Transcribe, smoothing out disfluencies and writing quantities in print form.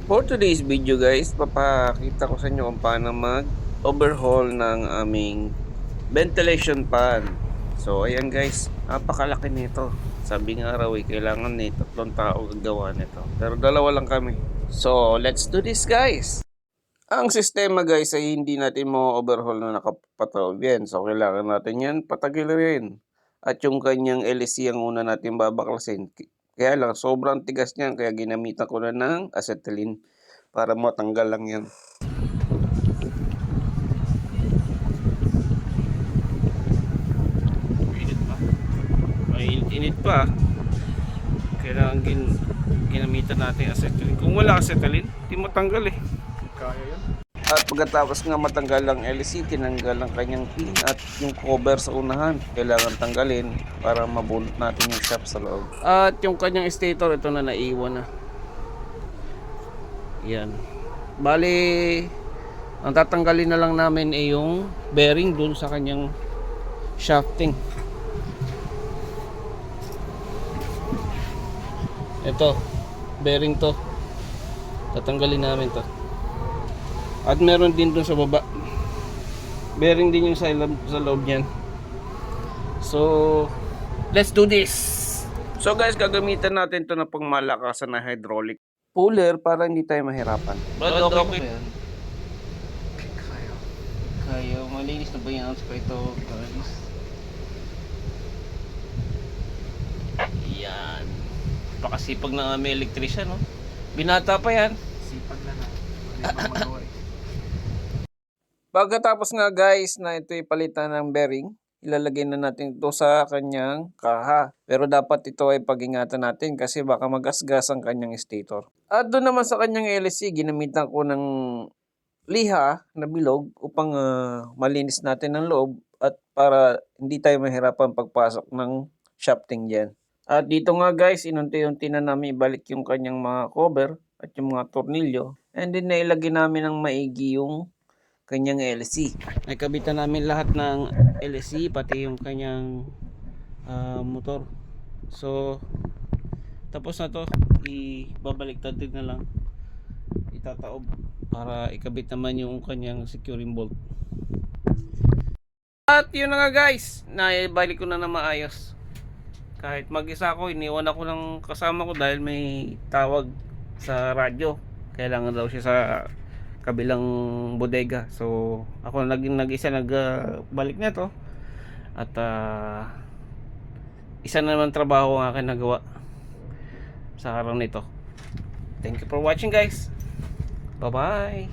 For today's video guys, papakita ko sa inyo kung paano mag-overhaul ng aming ventilation fan. So ayan guys, napakalaki nito. Sabi nga raw kailangan ni 3 tao gagawa nito. Pero dalawa lang kami. So let's do this guys. Ang sistema guys ay hindi natin mo overhaul na nakapatawag yan. So kailangan natin yan patagilin. At yung kanyang LC ang una natin babaklasin. Kaya lang sobrang tigas niyan kaya ginamitan ko na ng acetylene para matanggal lang yan. Init pa. Init pa. Kailangan ginamitan natin acetylene. Kung wala acetylene, di matanggal eh. Kaya yan. At pagkatapos nga matanggal ang LC, tinanggal ang kanyang pin at yung cover sa unahan. Kailangan tanggalin para mabunot natin yung shaft sa loob. At yung kanyang stator, ito na naiwan na. Yan. Bali, ang tatanggalin na lang namin ay yung bearing dun sa kanyang shafting. Ito, bearing to. Tatanggalin namin to. At meron din dun sa baba. Bearing din yung sa loob niyan. So, let's do this. So guys, gagamitan natin to na pangmalakasan na hydraulic puller para hindi tayo mahirapan. Brad, okay ba yan? Kaya, malinis na ba yan sa ito, guys? Yan. Pakasipag na may electrician, no? Binata pa yan. Sipag na na. Hindi pa magawa eh. Pagkatapos nga guys na ito ipalitan ng bearing, ilalagay na natin ito sa kanyang kaha. Pero dapat ito ay pag-ingatan natin kasi baka magasgas ang kanyang stator. At doon naman sa kanyang LC, ginamitan ko ng liha na bilog upang malinis natin ang loob at para hindi tayo mahirapan pagpasok ng shafting dyan. At dito nga guys, inunti-unti na namin ibalik yung kanyang mga cover at yung mga tornilyo. And then nailagay namin ng maigi yung kanyang LC. Nakabitan namin lahat ng LC pati yung kanyang motor. So tapos na to, ibabaliktad din na lang, itataob para ikabit naman yung kanyang securing bolt. At yun na nga guys, naibalik ko na maayos. Kahit mag-isa ako, iniwan ako ng kasama ko dahil may tawag sa radyo. Kailangan daw siya sa kabilang bodega. So ako nag-isa nagbalik na to. At isa na naman trabaho ang akin nagawa sa araw nito. Thank you for watching guys. Bye bye.